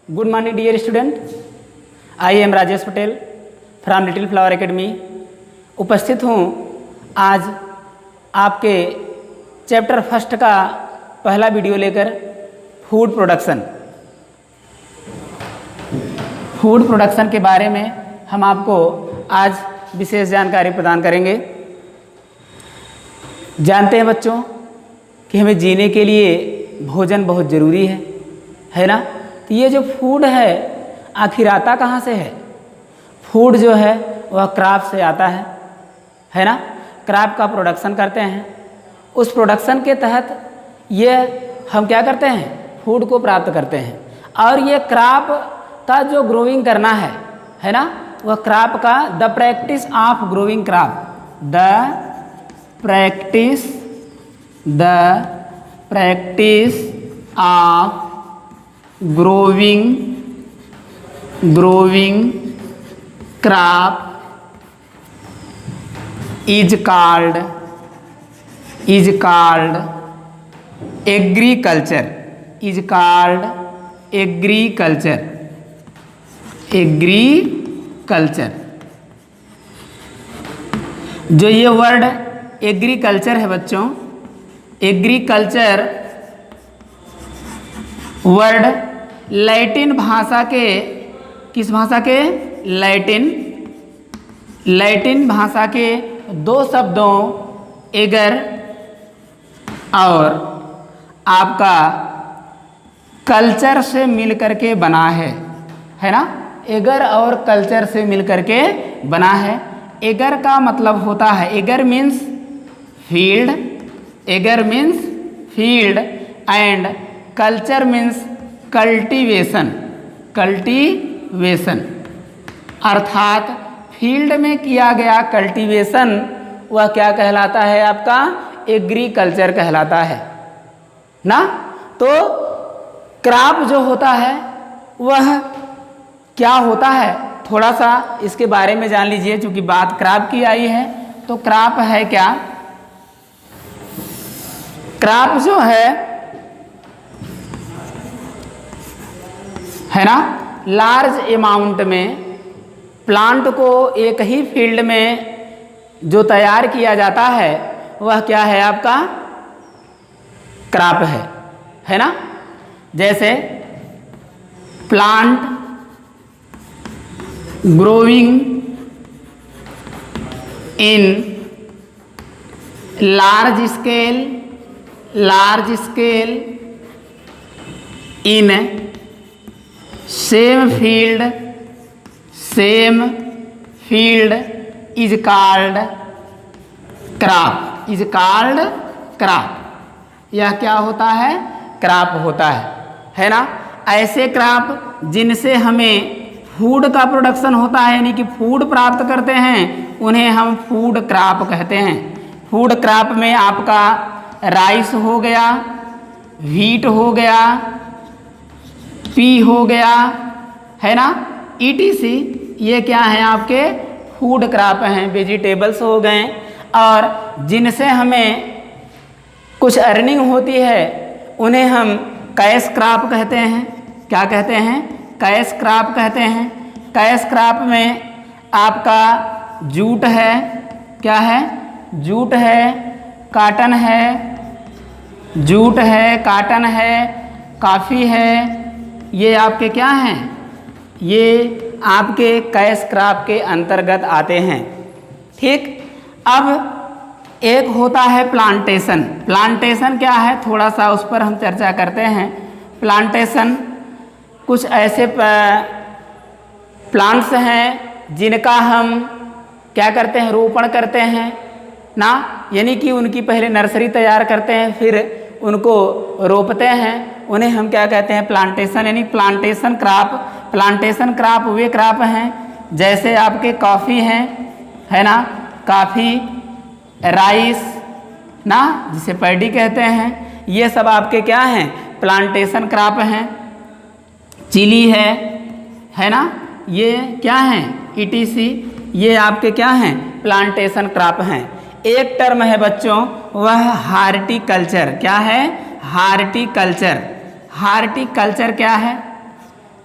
Good morning dear student. I am Rajesh Patel from little flower academy. उपस्थित हूँ आज आपके चैप्टर फर्स्ट का पहला वीडियो लेकर फूड प्रोडक्शन के बारे में हम आपको आज विशेष जानकारी प्रदान करेंगे। जानते हैं बच्चों कि हमें जीने के लिए भोजन बहुत ज़रूरी है ना। तो ये जो फूड है आखिर आता कहाँ से है? फूड जो है वह क्रॉप से आता है ना। क्रॉप का प्रोडक्शन करते हैं, उस प्रोडक्शन के तहत ये हम क्या करते हैं, फूड को प्राप्त करते हैं। और ये क्रॉप का जो ग्रोइंग करना है ना, वह क्रॉप का the practice of growing crop, the practice of growing crop is called agriculture, जो ये वर्ड एग्रीकल्चर है बच्चों, एग्रीकल्चर वर्ड लैटिन भाषा के, किस भाषा के? लैटिन भाषा के दो शब्दों एगर और आपका कल्चर से मिलकर के बना है ना। एगर और कल्चर से मिलकर के बना है। एगर का मतलब होता है, ager means field and culture means cultivation, अर्थात फील्ड में किया गया कल्टीवेशन वह क्या कहलाता है? आपका एग्रीकल्चर कहलाता है ना। तो क्रॉप जो होता है वह क्या होता है, थोड़ा सा इसके बारे में जान लीजिए। चूंकि बात क्रॉप की आई है तो क्रॉप है क्या? क्रॉप जो है ना, लार्ज अमाउंट में प्लांट को एक ही फील्ड में जो तैयार किया जाता है वह क्या है? आपका क्रॉप है ना। जैसे plant growing in large scale in same field is called crop. यह क्या होता है? क्रॉप होता है ना। ऐसे क्रॉप जिनसे हमें फूड का प्रोडक्शन होता है, यानी कि फूड प्राप्त करते हैं, उन्हें हम फूड क्रॉप कहते हैं। फूड क्रॉप में आपका राइस हो गया, व्हीट हो गया, पी हो गया, है ना, ETC। ये क्या है? आपके फूड क्रॉप हैं। वेजिटेबल्स हो गए, और जिनसे हमें कुछ अर्निंग होती है उन्हें हम कैश क्रॉप कहते हैं। क्या कहते हैं? कैश क्रॉप कहते हैं। कैश क्रॉप में आपका जूट है, क्या है? जूट है, काटन है, कॉफ़ी है। ये आपके क्या हैं? ये आपके कैश क्रॉप के अंतर्गत आते हैं। ठीक। अब एक होता है प्लांटेशन। प्लांटेशन क्या है? थोड़ा सा उस पर हम चर्चा करते हैं। प्लांटेशन कुछ ऐसे प्लांट्स हैं जिनका हम क्या करते हैं? रोपण करते हैं ना, यानी कि उनकी पहले नर्सरी तैयार करते हैं, फिर उनको रोपते हैं। उन्हें हम क्या कहते हैं? प्लांटेशन, यानी प्लांटेशन क्रॉप वे क्रॉप हैं जैसे आपके कॉफ़ी है ना, कॉफ़ी, राइस ना, जिसे पैडी कहते हैं। ये सब आपके क्या हैं? प्लांटेशन क्रॉप हैं। चिली है ना, ये क्या हैं? ETC। ये आपके क्या हैं? प्लांटेशन क्रॉप हैं। एक टर्म है बच्चों, वह हार्टिकल्चर। क्या है? हार्टिकल्चर क्या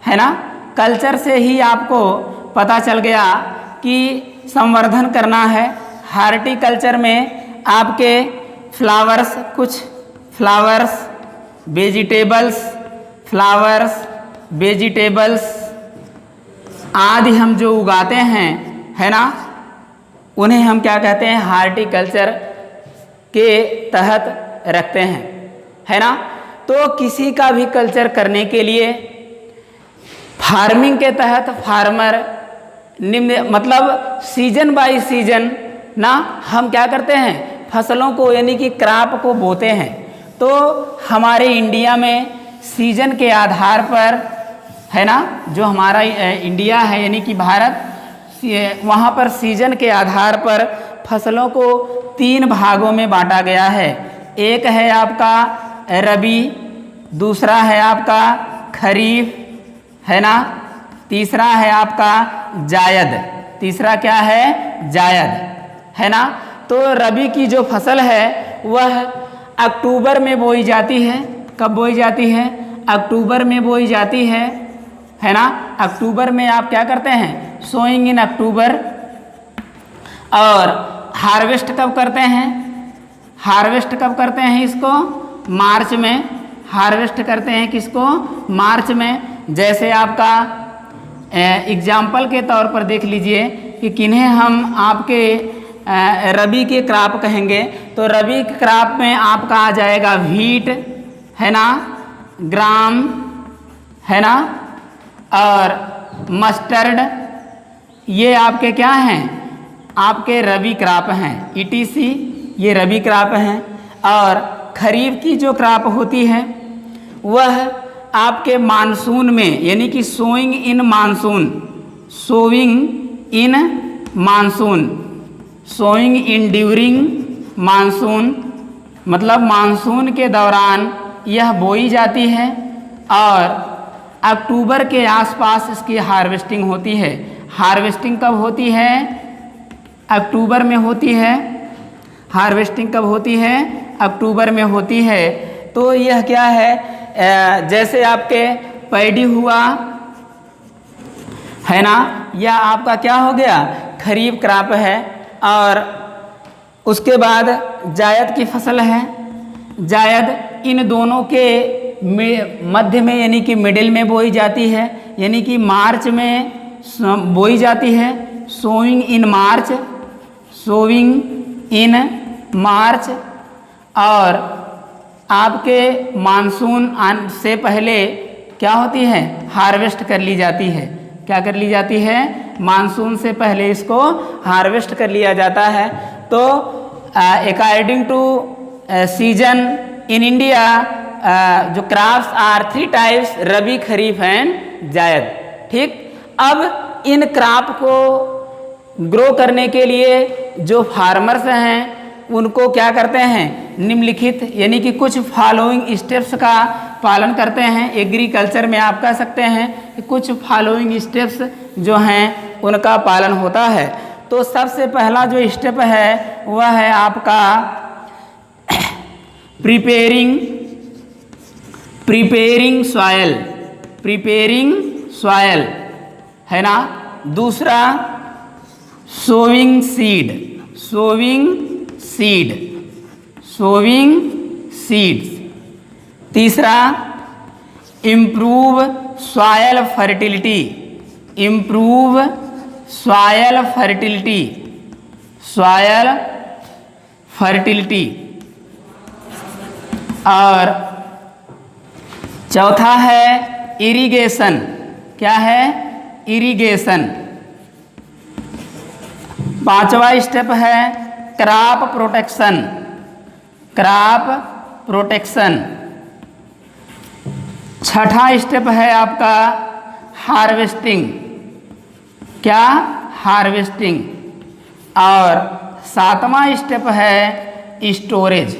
है ना। कल्चर से ही आपको पता चल गया कि संवर्धन करना है। हार्टिकल्चर में आपके फ्लावर्स, कुछ फ्लावर्स, वेजिटेबल्स आदि हम जो उगाते हैं, है ना, उन्हें हम क्या कहते हैं, हार्टिकल्चर के तहत रखते हैं, है ना। तो किसी का भी कल्चर करने के लिए फार्मिंग के तहत फार्मर मतलब सीजन बाय सीजन ना हम क्या करते हैं, फसलों को यानी कि क्रॉप को बोते हैं। तो हमारे इंडिया में सीजन के आधार पर, है ना, जो हमारा इंडिया है यानी कि भारत, वहाँ पर सीजन के आधार पर फसलों को 3 भागों में बांटा गया है। एक है आपका रबी, दूसरा है आपका खरीफ, है ना, तीसरा है आपका जायद। तीसरा क्या है, जायद, है ना। तो रबी की जो फसल है वह अक्टूबर में बोई जाती है। कब बोई जाती है, अक्टूबर में बोई जाती है ना। अक्टूबर में आप क्या करते हैं, सोइंग इन अक्टूबर। और हार्वेस्ट कब करते हैं, हार्वेस्ट कब करते हैं इसको, मार्च में हार्वेस्ट करते हैं। किसको, मार्च में। जैसे आपका एग्जाम्पल के तौर पर देख लीजिए कि किन्हें हम आपके रबी के क्रॉप कहेंगे। तो रबी के क्रॉप में आपका आ जाएगा व्हीट, है ना, ग्राम, है ना, और मस्टर्ड। ये आपके क्या हैं, आपके रबी क्रॉप हैं। ETC ये रबी क्रॉप हैं। और खरीफ की जो क्रॉप होती है वह आपके मानसून में यानी कि sowing in monsoon, sowing in monsoon, sowing in during monsoon, मतलब मानसून के दौरान यह बोई जाती है। और अक्टूबर के आसपास इसकी हार्वेस्टिंग होती है। हार्वेस्टिंग कब होती है, अक्टूबर में होती है। हार्वेस्टिंग कब होती है, अक्टूबर में होती है। तो यह क्या है, जैसे आपके पैडी हुआ, है ना, यह आपका क्या हो गया, खरीफ क्रॉप है। और उसके बाद जायद की फसल है। जायद इन दोनों के मध्य में यानी कि मिडिल में बोई जाती है, यानी कि मार्च में बोई जाती है। सोइंग इन मार्च, सोइंग इन मार्च। और आपके मानसून से पहले क्या होती है, हार्वेस्ट कर ली जाती है। क्या कर ली जाती है, मानसून से पहले इसको हार्वेस्ट कर लिया जाता है। तो according to season in India जो crops are 3 types, rabi, kharif and zaid. ठीक, अब इन क्रॉप को ग्रो करने के लिए जो फार्मर्स हैं उनको क्या करते हैं, निम्नलिखित यानी कि कुछ फॉलोइंग स्टेप्स का पालन करते हैं। एग्रीकल्चर में आप कह सकते हैं कि कुछ फॉलोइंग स्टेप्स जो हैं उनका पालन होता है। तो सबसे पहला जो स्टेप है वह है आपका प्रिपेयरिंग सॉयल, है ना। दूसरा सोविंग सीड्स। तीसरा इम्प्रूव सॉयल फर्टिलिटी। और चौथा है इरिगेशन। क्या है, इरिगेशन। पांचवा स्टेप है क्रॉप प्रोटेक्शन। छठा स्टेप है आपका हार्वेस्टिंग। क्या, हार्वेस्टिंग। और सातवां स्टेप है स्टोरेज।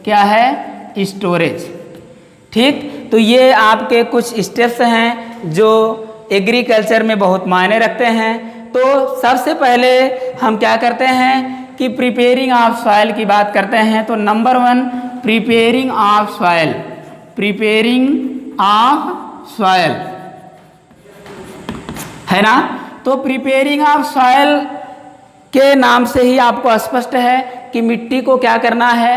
क्या है, स्टोरेज। ठीक, तो ये आपके कुछ स्टेप्स हैं जो एग्रीकल्चर में बहुत मायने रखते हैं। तो सबसे पहले हम क्या करते हैं कि प्रिपेयरिंग ऑफ सॉइल की बात करते हैं। तो नंबर 1 प्रिपेयरिंग ऑफ सॉइल। है ना। तो प्रिपेयरिंग ऑफ सॉइल के नाम से ही आपको स्पष्ट है कि मिट्टी को क्या करना है,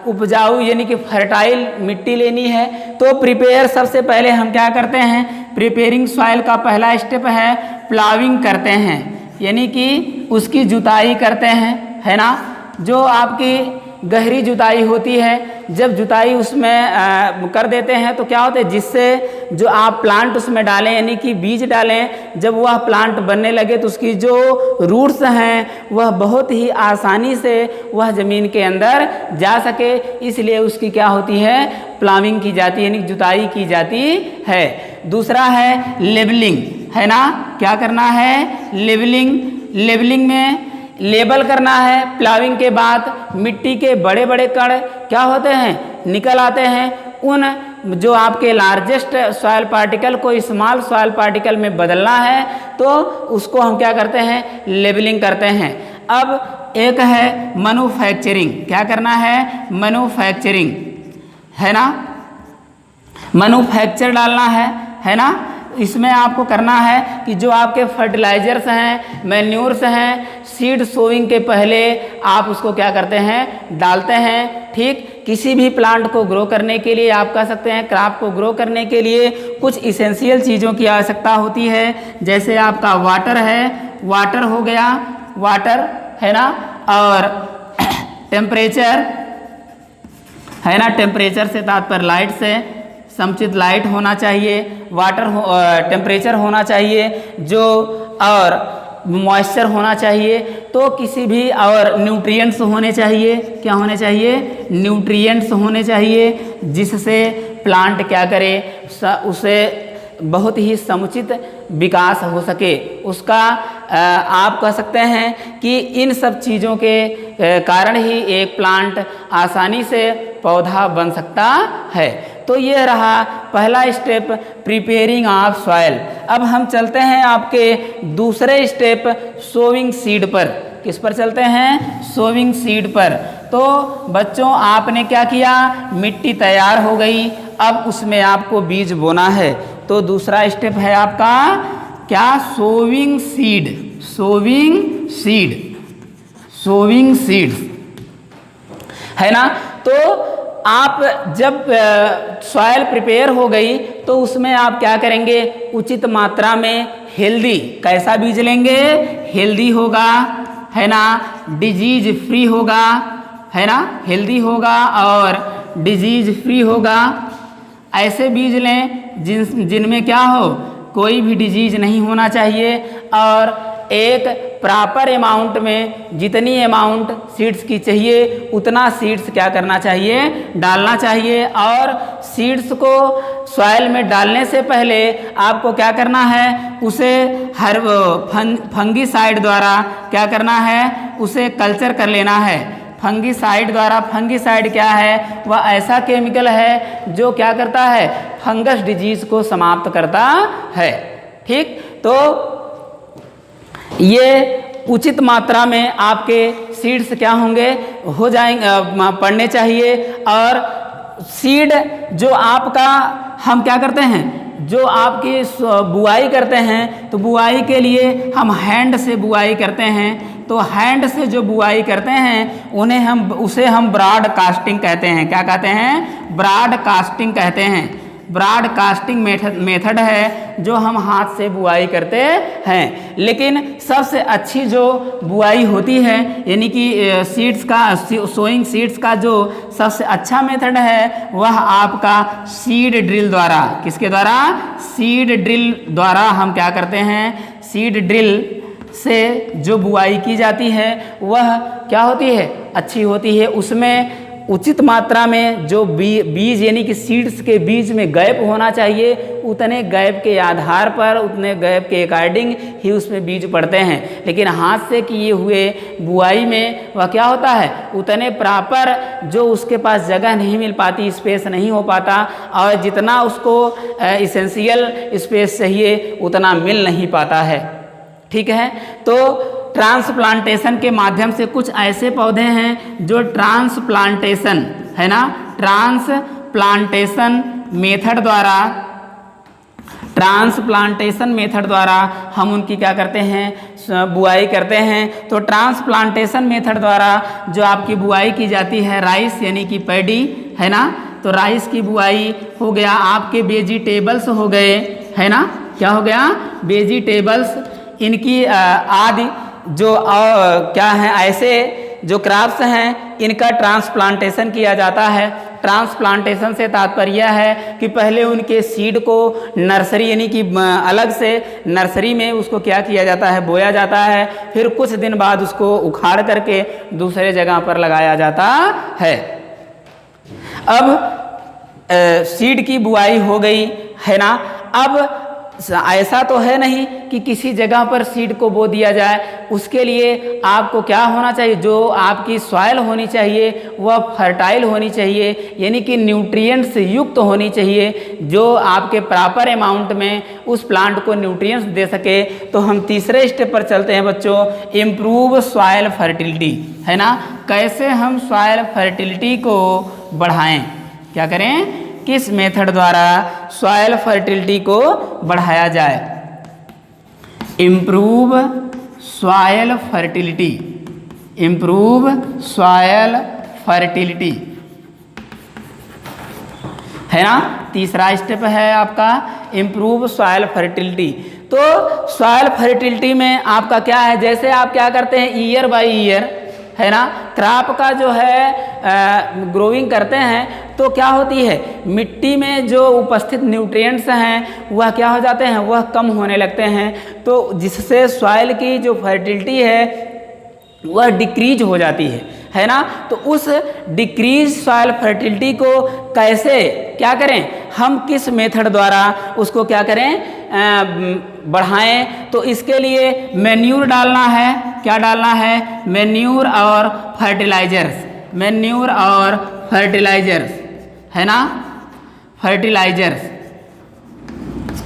उपजाऊ यानी कि फर्टाइल मिट्टी लेनी है। तो प्रिपेयर सबसे पहले हम क्या करते हैं, प्रिपेयरिंग सॉइल का पहला स्टेप है प्लाविंग करते हैं, यानी कि उसकी जुताई करते हैं, है ना। जो आपकी गहरी जुताई होती है, जब जुताई उसमें कर देते हैं तो क्या होता है, जिससे जो आप प्लांट उसमें डालें यानी कि बीज डालें, जब वह प्लांट बनने लगे तो उसकी जो रूट्स हैं वह बहुत ही आसानी से वह ज़मीन के अंदर जा सके, इसलिए उसकी क्या होती है, प्लाविंग की जाती है, यानी जुताई की जाती है। दूसरा है लेवलिंग, है ना। क्या करना है, लेवलिंग। लेवलिंग में लेबल करना है। प्लाविंग के बाद मिट्टी के बड़े बड़े कण क्या होते हैं, निकल आते हैं। उन जो आपके लार्जेस्ट सॉइल पार्टिकल को स्मॉल सॉइल पार्टिकल में बदलना है, तो उसको हम क्या करते हैं, लेबलिंग करते हैं। अब एक है मैन्युफैक्चरिंग। क्या करना है, मैन्युफैक्चरिंग, है ना। मैन्युफैक्चर डालना है ना। इसमें आपको करना है कि जो आपके फर्टिलाइजर्स हैं, मैन्योर्स हैं, सीड सोइंग के पहले आप उसको क्या करते हैं, डालते हैं। ठीक, किसी भी प्लांट को ग्रो करने के लिए आप कह सकते हैं, क्रॉप को ग्रो करने के लिए कुछ इसेंशियल चीज़ों की आवश्यकता होती है। जैसे आपका वाटर है, वाटर हो गया, वाटर, है ना, और टेम्परेचर, है ना। टेम्परेचर से तात्पर्य लाइट से, समुचित लाइट होना चाहिए, वाटर टेम्परेचर होना चाहिए जो, और मॉइस्चर होना चाहिए। तो किसी भी, और न्यूट्रिएंट्स होने चाहिए। क्या होने चाहिए, न्यूट्रिएंट्स होने चाहिए, जिससे प्लांट क्या करे, उसे बहुत ही समुचित विकास हो सके उसका। आप कह सकते हैं कि इन सब चीज़ों के कारण ही एक प्लांट आसानी से पौधा बन सकता है। तो ये रहा पहला स्टेप, प्रिपेयरिंग ऑफ सॉइल। अब हम चलते हैं आपके दूसरे स्टेप, सोविंग सीड पर। किस पर चलते हैं, सोविंग सीड पर। तो बच्चों आपने क्या किया, मिट्टी तैयार हो गई, अब उसमें आपको बीज बोना है। तो दूसरा स्टेप है आपका क्या, sowing seed. Sowing seed, sowing seeds, है ना। तो आप जब सॉइल प्रिपेयर हो गई तो उसमें आप क्या करेंगे, उचित मात्रा में हेल्दी, कैसा बीज लेंगे, हेल्दी होगा, है ना, डिजीज फ्री होगा, है ना, हेल्दी होगा और डिजीज फ्री होगा। ऐसे बीज लें जिनमें क्या हो, कोई भी डिजीज नहीं होना चाहिए, और एक प्रॉपर अमाउंट में, जितनी अमाउंट सीड्स की चाहिए उतना सीड्स क्या करना चाहिए, डालना चाहिए। और सीड्स को सॉइल में डालने से पहले आपको क्या करना है, उसे हर फंगीसाइड द्वारा क्या करना है, उसे कल्चर कर लेना है फंगीसाइड द्वारा। फंगीसाइड क्या है, वह ऐसा केमिकल है जो क्या करता है, फंगस डिजीज को समाप्त करता है। ठीक, तो ये उचित मात्रा में आपके सीड्स क्या होंगे, हो जाएंगे, पड़ने चाहिए। और सीड जो आपका, हम क्या करते हैं, जो आपकी बुआई करते हैं, तो बुआई के लिए हम हैंड से बुआई करते हैं। तो हैंड से जो बुआई करते हैं उसे हम ब्रॉड कास्टिंग कहते हैं। क्या कहते हैं, ब्रॉड कास्टिंग कहते हैं। ब्रॉड कास्टिंग मेथड है जो हम हाथ से बुआई करते हैं। लेकिन सबसे अच्छी जो बुआई होती है, यानी कि सीड्स का, सोइंग सीड्स का जो सबसे अच्छा मेथड है, वह आपका सीड ड्रिल द्वारा, किसके द्वारा, सीड ड्रिल द्वारा हम क्या करते हैं, सीड ड्रिल से जो बुआई की जाती है वह क्या होती है, अच्छी होती है। उसमें उचित मात्रा में जो बीज यानी कि सीड्स के बीज में गैप होना चाहिए, उतने गैप के आधार पर, उतने गैप के अकॉर्डिंग ही उसमें बीज पड़ते हैं। लेकिन हाथ से किए हुए बुआई में वह क्या होता है, उतने प्रॉपर जो उसके पास जगह नहीं मिल पाती, स्पेस नहीं हो पाता, और जितना उसको इसेंशियल स्पेस चाहिए उतना मिल नहीं पाता है। ठीक है, तो ट्रांसप्लांटेशन के माध्यम से कुछ ऐसे पौधे हैं जो ट्रांसप्लांटेशन, है ना, ट्रांसप्लांटेशन मेथड द्वारा ट्रांसप्लांटेशन मेथड द्वारा हम उनकी क्या करते हैं, बुआई करते हैं। तो ट्रांसप्लांटेशन मेथड द्वारा जो आपकी बुआई की जाती है राइस यानी कि पैडी, है ना, तो राइस की बुआई हो गया, आपके वेजिटेबल्स हो गए, है ना, क्या हो गया, वेजिटेबल्स, इनकी आदि जो क्या है ऐसे जो क्रॉप्स हैं इनका ट्रांसप्लांटेशन किया जाता है। ट्रांसप्लांटेशन से तात्पर्य है कि पहले उनके सीड को नर्सरी यानी कि अलग से नर्सरी में उसको क्या किया जाता है, बोया जाता है, फिर कुछ दिन बाद उसको उखाड़ करके दूसरे जगह पर लगाया जाता है। अब सीड की बुआई हो गई, है ना। अब ऐसा तो है नहीं कि किसी जगह पर सीड को बो दिया जाए, उसके लिए आपको क्या होना चाहिए, जो आपकी सॉइल होनी चाहिए वह फर्टाइल होनी चाहिए, यानी कि न्यूट्रिएंट्स युक्त होनी चाहिए, जो आपके प्रॉपर अमाउंट में उस प्लांट को न्यूट्रिएंट्स दे सके। तो हम तीसरे स्टेप पर चलते हैं बच्चों, इम्प्रूव सॉइल फर्टिलिटी, है ना। कैसे हम सॉइल फर्टिलिटी को बढ़ाएं, क्या करें, किस मेथड द्वारा सॉइल फर्टिलिटी को बढ़ाया जाए। Improve soil fertility, improve soil fertility, है ना, तीसरा स्टेप है आपका इम्प्रूव सॉइल फर्टिलिटी। तो सॉइल फर्टिलिटी में आपका क्या है, जैसे आप क्या करते हैं ईयर बाय ईयर, है ना, क्रॉप का जो है ग्रोइंग करते हैं, तो क्या होती है मिट्टी में जो उपस्थित न्यूट्रिएंट्स हैं वह क्या हो जाते हैं, वह कम होने लगते हैं, तो जिससे सॉइल की जो फर्टिलिटी है वह डिक्रीज हो जाती है ना। तो उस डिक्रीज सॉइल फर्टिलिटी को कैसे क्या करें, हम किस मेथड द्वारा उसको क्या करें, बढ़ाएं। तो इसके लिए मैन्यूर डालना है, क्या डालना है, मैन्यूर और फर्टिलाइजर्स, मैन्यूर और फर्टिलाइजर्स, है ना, फर्टिलाइजर्स,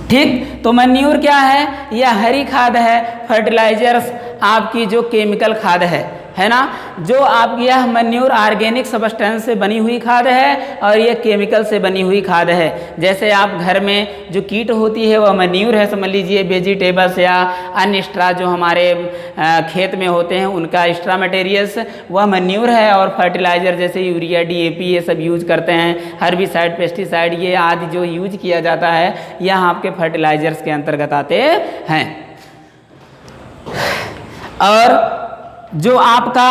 ठीक। तो मैन्यूर क्या है, यह हरी खाद है, फर्टिलाइजर्स आपकी जो केमिकल खाद है ना। जो आप यह मैन्यूर ऑर्गेनिक सब्सटेंस से बनी हुई खाद है और यह केमिकल से बनी हुई खाद है। जैसे आप घर में जो कीट होती है वह मैन्यूर है, समझ लीजिए वेजिटेबल्स या अन्य एक्स्ट्रा जो हमारे खेत में होते हैं उनका एक्स्ट्रा मटेरियल्स वह मैन्यूर है, और फर्टिलाइज़र जैसे यूरिया, DAP ये सब यूज करते हैं, हर्बिसाइड, पेस्टिसाइड ये आदि जो यूज किया जाता है यह आपके फर्टिलाइजर्स के अंतर्गत आते हैं। और जो आपका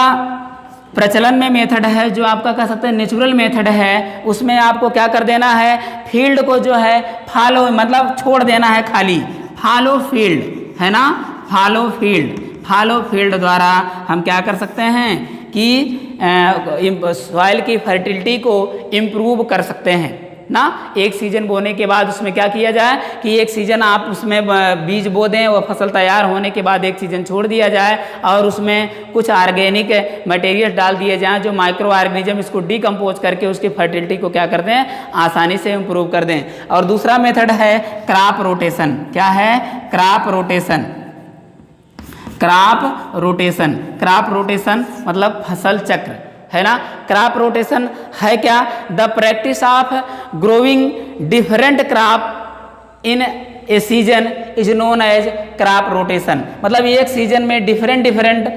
प्रचलन में मेथड है, जो आपका कह सकते हैं नेचुरल मेथड है, उसमें आपको क्या कर देना है, फील्ड को जो है फॉलो मतलब छोड़ देना है खाली, फॉलो फील्ड, है ना, फॉलो फील्ड, फॉलो फील्ड द्वारा हम क्या कर सकते हैं कि सॉइल की फर्टिलिटी को इम्प्रूव कर सकते हैं ना। एक सीजन बोने के बाद उसमें क्या किया जाए कि एक सीजन आप उसमें बीज बो दें, वह फसल तैयार होने के बाद एक सीजन छोड़ दिया जाए और उसमें कुछ ऑर्गेनिक मटेरियल डाल दिए जाएं जो माइक्रो ऑर्गेनिज्म इसको डिकम्पोज करके उसकी फर्टिलिटी को क्या कर दें, आसानी से इम्प्रूव कर दें। और दूसरा मेथड है क्रॉप रोटेशन, क्या है, crop rotation, crop rotation, crop rotation मतलब फसल चक्र, है ना। क्रॉप रोटेशन है क्या, the practice of growing different crop in a season is known as crop rotation. मतलब एक सीजन में डिफरेंट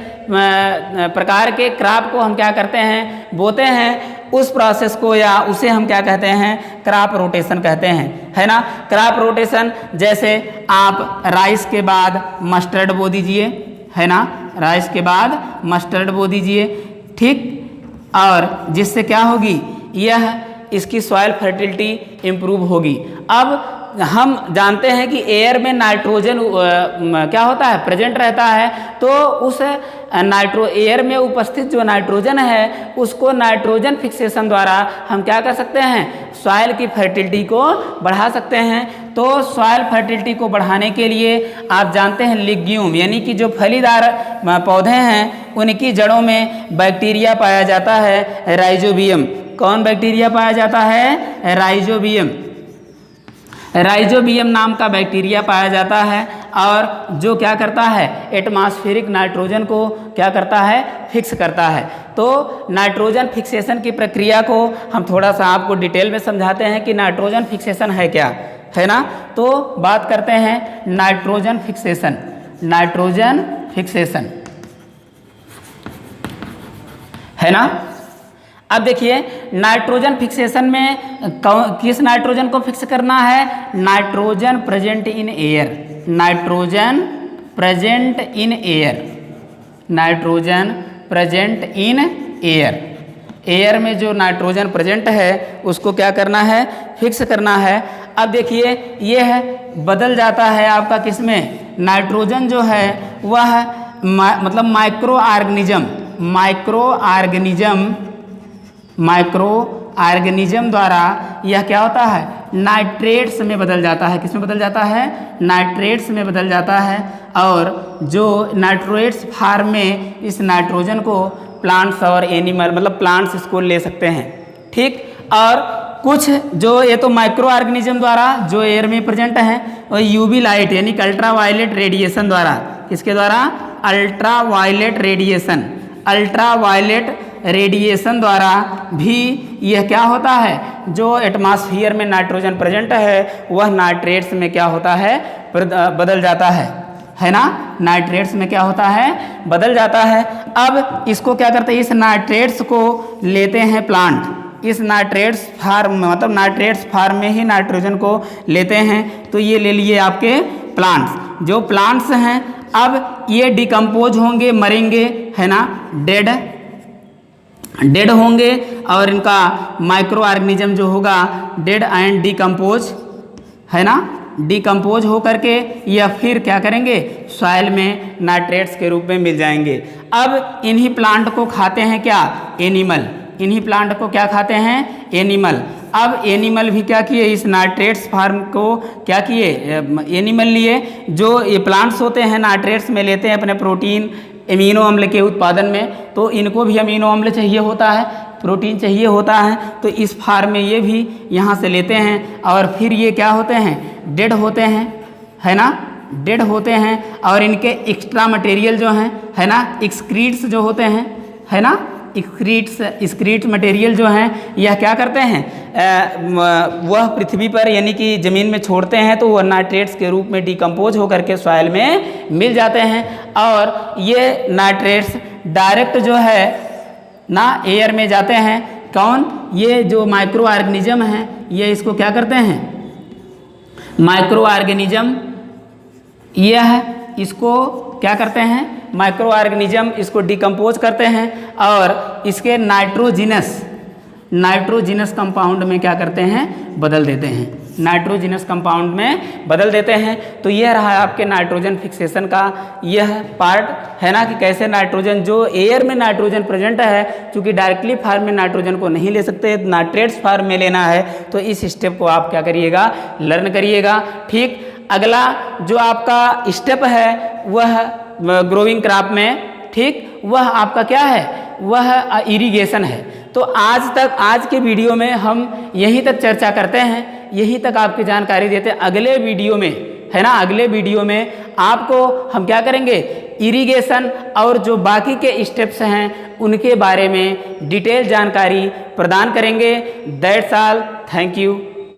प्रकार के क्रॉप को हम क्या करते हैं, बोते हैं, उस प्रोसेस को या उसे हम क्या कहते हैं, क्रॉप रोटेशन कहते हैं, है ना। क्रॉप रोटेशन जैसे आप राइस के बाद मस्टर्ड बो दीजिए, है ना, राइस के बाद मस्टर्ड बो दीजिए, ठीक, और जिससे क्या होगी, यह इसकी सॉइल फर्टिलिटी इम्प्रूव होगी। अब हम जानते हैं कि एयर में नाइट्रोजन क्या होता है, प्रेजेंट रहता है, तो उस एयर में उपस्थित जो नाइट्रोजन है उसको नाइट्रोजन फिक्सेशन द्वारा हम क्या कर सकते हैं, सॉइल की फर्टिलिटी को बढ़ा सकते हैं। तो सॉइल फर्टिलिटी को बढ़ाने के लिए आप जानते हैं लिग्यूम यानी कि जो फलीदार पौधे हैं उनकी जड़ों में बैक्टीरिया पाया जाता है, राइजोबियम। कौन बैक्टीरिया पाया जाता है, राइजोबियम, राइजोबियम नाम का बैक्टीरिया पाया जाता है, और जो क्या करता है, एटमॉस्फेरिक नाइट्रोजन को क्या करता है, फिक्स करता है। तो नाइट्रोजन फिक्सेशन की प्रक्रिया को हम थोड़ा सा आपको डिटेल में समझाते हैं कि नाइट्रोजन फिक्सेशन है क्या, है ना। तो बात करते हैं नाइट्रोजन फिक्सेशन, नाइट्रोजन फिक्सेशन, है ना। अब देखिए नाइट्रोजन फिक्सेशन में किस नाइट्रोजन को फिक्स करना है, nitrogen present in air, nitrogen present in air, nitrogen present in air, air में जो नाइट्रोजन प्रेजेंट है उसको क्या करना है, फिक्स करना है। अब देखिए ये है बदल जाता है आपका किसमें, नाइट्रोजन जो है वह मतलब micro organism, micro organism, micro organism द्वारा यह क्या होता है, नाइट्रेट्स में बदल जाता है। किस में बदल जाता है, नाइट्रेट्स में बदल जाता है। और जो नाइट्रेट्स फार्म में इस नाइट्रोजन को प्लांट्स और एनिमल मतलब प्लांट्स इसको ले सकते हैं, ठीक। और कुछ जो ये तो माइक्रो ऑर्गेनिज्म द्वारा जो एयर में प्रेजेंट है और यूवी लाइट यानी कि अल्ट्रा वायलेट रेडिएशन द्वारा, किसके द्वारा, ultraviolet radiation, ultraviolet radiation द्वारा भी यह क्या होता है, जो एटमॉस्फेयर में नाइट्रोजन प्रेजेंट है वह नाइट्रेट्स में क्या होता है, बदल जाता है ना। नाइट्रेट्स में क्या होता है, बदल जाता है। अब इसको क्या करते हैं, इस नाइट्रेट्स को लेते हैं प्लांट, इस नाइट्रेट्स फार्म मतलब नाइट्रेट्स फार्म में ही नाइट्रोजन को लेते हैं। तो ये ले लिए आपके प्लांट्स, जो प्लांट्स हैं अब ये डिकम्पोज होंगे, मरेंगे, है ना, डेड होंगे और इनका माइक्रो ऑर्गेनिज्म जो होगा डेड एंड डिकम्पोज, है ना, डिकम्पोज हो करके या फिर क्या करेंगे, सॉइल में नाइट्रेट्स के रूप में मिल जाएंगे। अब इन्हीं प्लांट को खाते हैं क्या, एनिमल, इन्हीं प्लांट को क्या खाते हैं, एनिमल। अब एनिमल भी क्या किए, इस नाइट्रेट्स फार्म को क्या किए, एनिमल लिए, जो ये प्लांट्स होते हैं नाइट्रेट्स में लेते हैं अपने प्रोटीन अमीनो अम्ल के उत्पादन में, तो इनको भी अमीनो अम्ल चाहिए होता है, प्रोटीन चाहिए होता है, तो इस फार्म में ये भी यहाँ से लेते हैं और फिर ये क्या होते हैं, डेड होते हैं, है ना, डेड होते हैं। और इनके एक्स्ट्रा मटेरियल जो हैं, है ना, एक्सक्रीट्स जो होते हैं, है ना, एक्सक्रीट मटेरियल जो हैं यह क्या करते हैं, वह पृथ्वी पर यानी कि ज़मीन में छोड़ते हैं, तो वह नाइट्रेट्स के रूप में डिकम्पोज होकर के सॉइल में मिल जाते हैं। और ये नाइट्रेट्स डायरेक्ट जो है ना एयर में जाते हैं, कौन, ये जो माइक्रो ऑर्गेनिज्म हैं ये इसको क्या करते हैं, माइक्रो ऑर्गेनिज्म यह इसको क्या करते हैं, माइक्रो ऑर्गेनिज्म इसको डिकम्पोज करते हैं और इसके नाइट्रोजिनस कंपाउंड में क्या करते हैं, बदल देते हैं, नाइट्रोजिनस कंपाउंड में बदल देते हैं। तो यह रहा आपके नाइट्रोजन फिक्सेशन का यह पार्ट, है ना, कि कैसे नाइट्रोजन जो एयर में नाइट्रोजन प्रेजेंट है, चूँकि डायरेक्टली फार्म में नाइट्रोजन को नहीं ले सकते, नाइट्रेट्स फार्म में लेना है, तो इस स्टेप को आप क्या करिएगा, लर्न करिएगा, ठीक। अगला जो आपका स्टेप है वह ग्रोइंग क्रॉप में, ठीक, वह आपका क्या है, वह इरिगेशन है। तो आज के वीडियो में हम यहीं तक चर्चा करते हैं, यहीं तक आपकी जानकारी देते हैं। अगले वीडियो में, है ना, अगले वीडियो में आपको हम क्या करेंगे, इरिगेशन और जो बाकी के स्टेप्स हैं उनके बारे में डिटेल जानकारी प्रदान करेंगे। That's all, thank you.